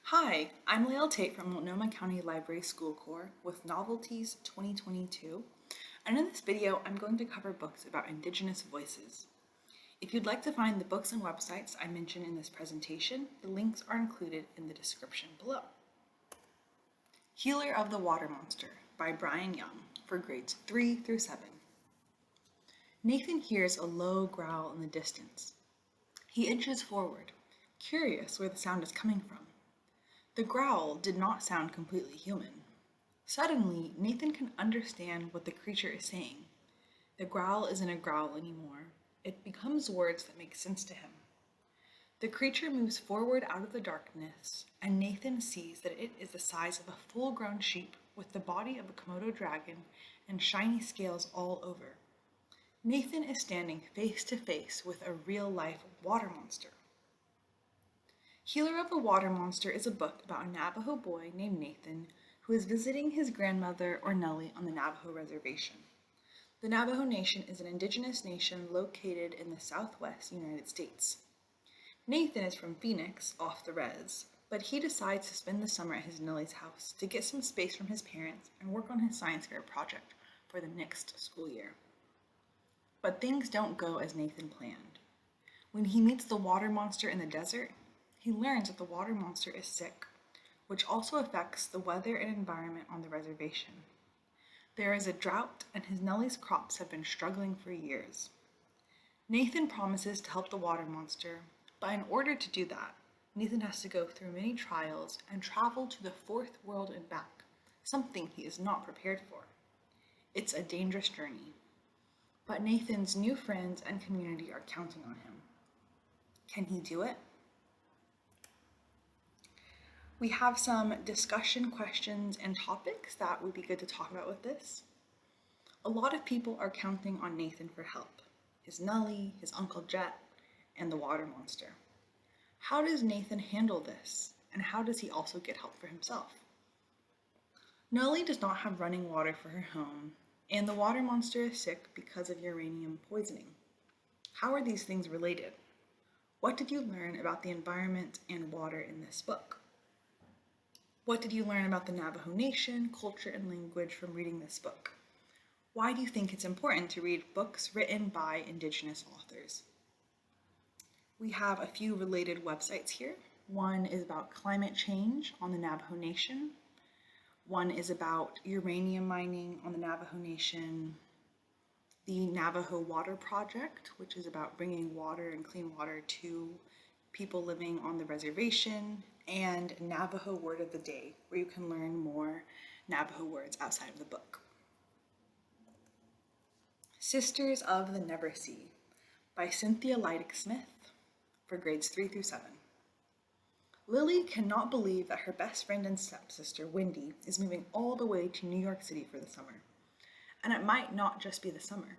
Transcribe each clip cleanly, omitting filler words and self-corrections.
Hi, I'm Lael Tate from Multnomah County Library School Corps with Novelties 2022, and in this video I'm going to cover books about Indigenous voices. If you'd like to find the books and websites I mention in this presentation, the links are included in the description below. Healer of the Water Monster by Brian Young for grades 3 through 7. Nathan hears a low growl in the distance. He inches forward, curious where the sound is coming from. The growl did not sound completely human. Suddenly, Nathan can understand what the creature is saying. The growl isn't a growl anymore. It becomes words that make sense to him. The creature moves forward out of the darkness, and Nathan sees that it is the size of a full-grown sheep with the body of a Komodo dragon and shiny scales all over. Nathan is standing face to face with a real-life water monster. Healer of the Water Monster is a book about a Navajo boy named Nathan who is visiting his grandmother or Nellie on the Navajo reservation. The Navajo Nation is an indigenous nation located in the southwest United States. Nathan is from Phoenix, off the res, but he decides to spend the summer at his Nellie's house to get some space from his parents and work on his science fair project for the next school year. But things don't go as Nathan planned. When he meets the water monster in the desert, he learns that the water monster is sick, which also affects the weather and environment on the reservation. There is a drought, and his Nellie's crops have been struggling for years. Nathan promises to help the water monster, but in order to do that, Nathan has to go through many trials and travel to the fourth world and back, something he is not prepared for. It's a dangerous journey, but Nathan's new friends and community are counting on him. Can he do it? We have some discussion questions and topics that would be good to talk about with this. A lot of people are counting on Nathan for help. His Nellie, his Uncle Jet, and the water monster. How does Nathan handle this, and how does he also get help for himself? Nellie does not have running water for her home, and the water monster is sick because of uranium poisoning. How are these things related? What did you learn about the environment and water in this book? What did you learn about the Navajo Nation, culture, and language from reading this book? Why do you think it's important to read books written by Indigenous authors? We have a few related websites here. One is about climate change on the Navajo Nation. One is about uranium mining on the Navajo Nation. The Navajo Water Project, which is about bringing water and clean water to people living on the reservation, and Navajo Word of the Day, where you can learn more Navajo words outside of the book. Sisters of the Never Sea by Cynthia Leidick Smith for grades 3 through 7. Lily cannot believe that her best friend and stepsister, Wendy, is moving all the way to New York City for the summer. And it might not just be the summer.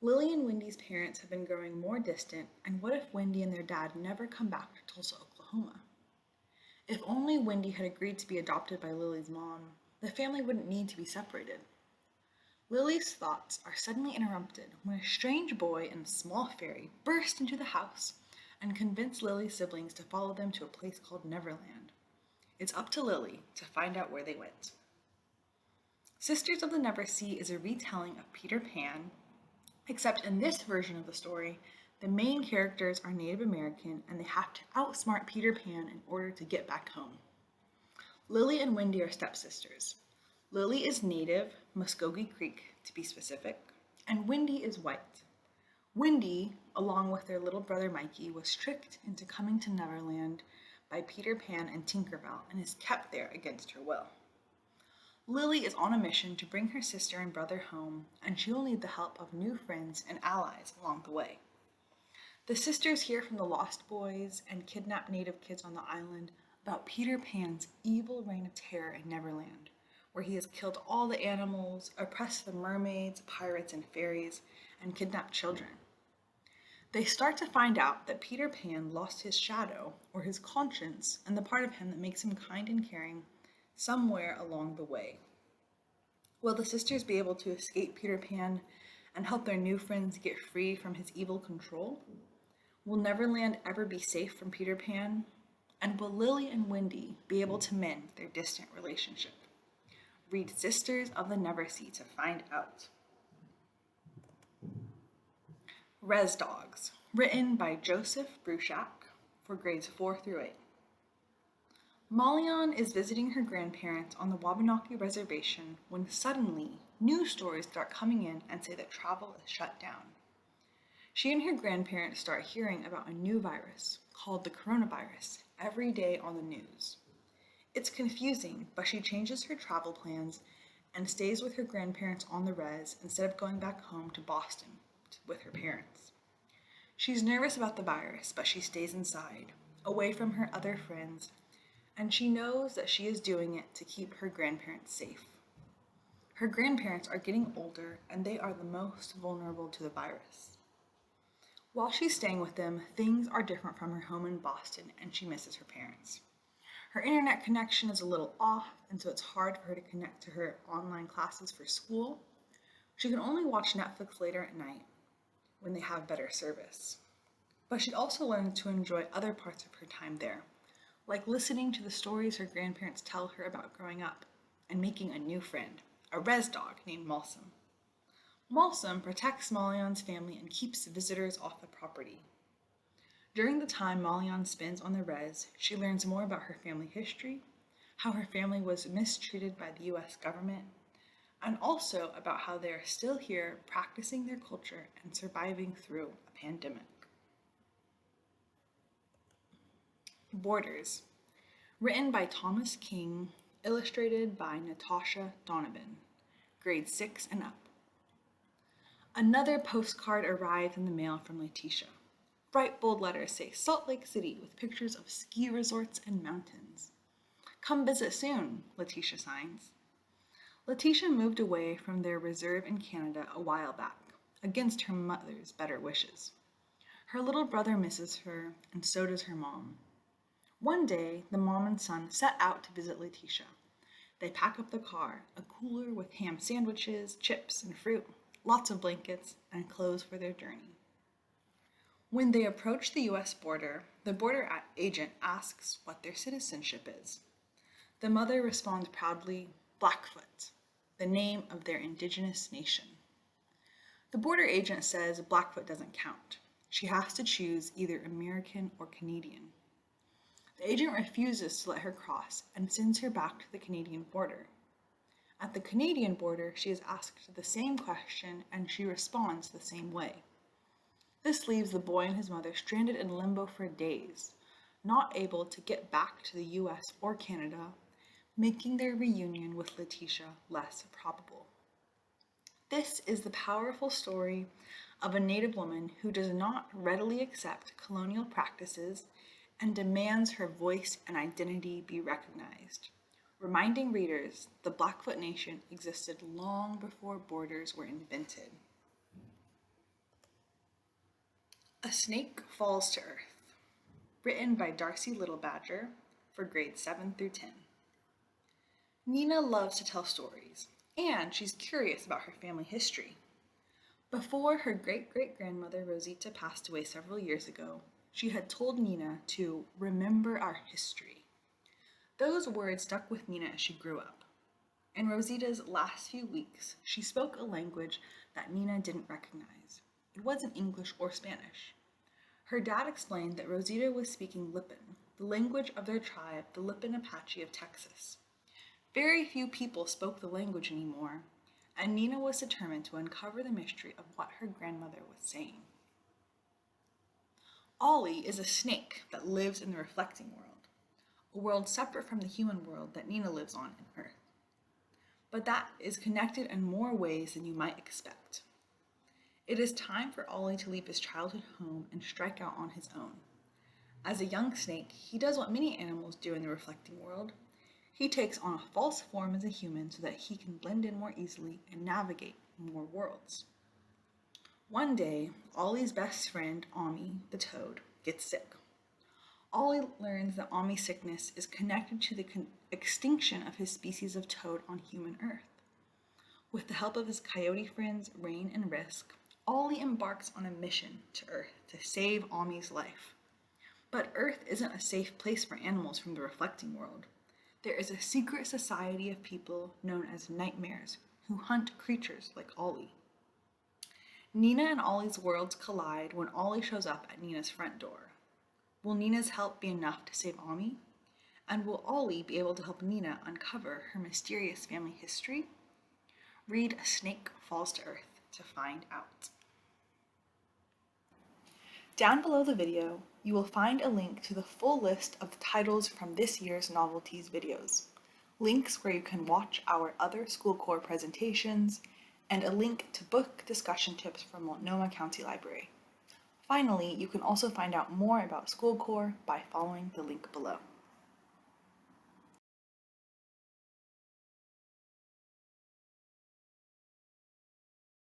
Lily and Wendy's parents have been growing more distant, and what if Wendy and their dad never come back to Tulsa, Oklahoma? If only Wendy had agreed to be adopted by Lily's mom, the family wouldn't need to be separated. Lily's thoughts are suddenly interrupted when a strange boy in a small ferry burst into the house and convinced Lily's siblings to follow them to a place called Neverland. It's up to Lily to find out where they went. Sisters of the Never Sea is a retelling of Peter Pan, except in this version of the story, the main characters are Native American and they have to outsmart Peter Pan in order to get back home. Lily and Wendy are stepsisters. Lily is Native, Muskogee Creek to be specific, and Wendy is white. Wendy, along with their little brother Mikey, was tricked into coming to Neverland by Peter Pan and Tinkerbell and is kept there against her will. Lily is on a mission to bring her sister and brother home, and she will need the help of new friends and allies along the way. The sisters hear from the Lost Boys and kidnapped Native kids on the island about Peter Pan's evil reign of terror in Neverland, where he has killed all the animals, oppressed the mermaids, pirates, and fairies, and kidnapped children. They start to find out that Peter Pan lost his shadow, or his conscience, and the part of him that makes him kind and caring, somewhere along the way. Will the sisters be able to escape Peter Pan and help their new friends get free from his evil control? Will Neverland ever be safe from Peter Pan? And will Lily and Wendy be able to mend their distant relationship? Read Sisters of the Neversea to find out. Res Dogs, written by Joseph Bruchac for grades 4 through 8. Molly is visiting her grandparents on the Wabanaki Reservation when suddenly news stories start coming in and say that travel is shut down. She and her grandparents start hearing about a new virus called the coronavirus every day on the news. It's confusing, but she changes her travel plans and stays with her grandparents on the res instead of going back home to Boston with her parents. She's nervous about the virus, but she stays inside, away from her other friends, and she knows that she is doing it to keep her grandparents safe. Her grandparents are getting older, and they are the most vulnerable to the virus. While she's staying with them, things are different from her home in Boston, and she misses her parents. Her internet connection is a little off, and so it's hard for her to connect to her online classes for school. She can only watch Netflix later at night when they have better service. But she also learns to enjoy other parts of her time there, like listening to the stories her grandparents tell her about growing up and making a new friend, a res dog named Malsum. Malsum protects Mollion's family and keeps visitors off the property. During the time Mollion spends on the res, she learns more about her family history, how her family was mistreated by the US government, and also about how they are still here practicing their culture and surviving through a pandemic. Borders, written by Thomas King, illustrated by Natasha Donovan, grade 6 and up. Another postcard arrived in the mail from Letitia. Bright bold letters say Salt Lake City with pictures of ski resorts and mountains. Come visit soon, Letitia signs. Letitia moved away from their reserve in Canada a while back, against her mother's better wishes. Her little brother misses her, and so does her mom. One day, the mom and son set out to visit Letitia. They pack up the car, a cooler with ham sandwiches, chips, and fruit, lots of blankets, and clothes for their journey. When they approach the US border, the border agent asks what their citizenship is. The mother responds proudly, Blackfoot, the name of their indigenous nation. The border agent says Blackfoot doesn't count. She has to choose either American or Canadian. The agent refuses to let her cross and sends her back to the Canadian border. At the Canadian border, she is asked the same question and she responds the same way. This leaves the boy and his mother stranded in limbo for days, not able to get back to the US or Canada, making their reunion with Letitia less probable. This is the powerful story of a Native woman who does not readily accept colonial practices and demands her voice and identity be recognized, reminding readers the Blackfoot Nation existed long before borders were invented. A Snake Falls to Earth, written by Darcy Littlebadger for grades 7 through 10. Nina loves to tell stories, and she's curious about her family history. Before her great-great-grandmother Rosita passed away several years ago, she had told Nina to remember our history. Those words stuck with Nina as she grew up. In Rosita's last few weeks, she spoke a language that Nina didn't recognize. It wasn't English or Spanish. Her dad explained that Rosita was speaking Lipan, the language of their tribe, the Lipan Apache of Texas. Very few people spoke the language anymore, and Nina was determined to uncover the mystery of what her grandmother was saying. Ollie is a snake that lives in the reflecting world, a world separate from the human world that Nina lives on in Earth. But that is connected in more ways than you might expect. It is time for Ollie to leave his childhood home and strike out on his own. As a young snake, he does what many animals do in the reflecting world. He takes on a false form as a human so that he can blend in more easily and navigate more worlds. One day, Ollie's best friend, Ami, the toad, gets sick. Ollie learns that Ami's sickness is connected to the extinction of his species of toad on human Earth. With the help of his coyote friends, Rain and Risk, Ollie embarks on a mission to Earth to save Ami's life. But Earth isn't a safe place for animals from the reflecting world. There is a secret society of people known as nightmares who hunt creatures like Ollie. Nina and Ollie's worlds collide when Ollie shows up at Nina's front door. Will Nina's help be enough to save Ollie? And will Ollie be able to help Nina uncover her mysterious family history? Read A Snake Falls to Earth to find out. Down below the video, you will find a link to the full list of titles from this year's Novelties videos, links where you can watch our other school corps presentations, and a link to book discussion tips from Multnomah County Library. Finally, you can also find out more about school corps by following the link below.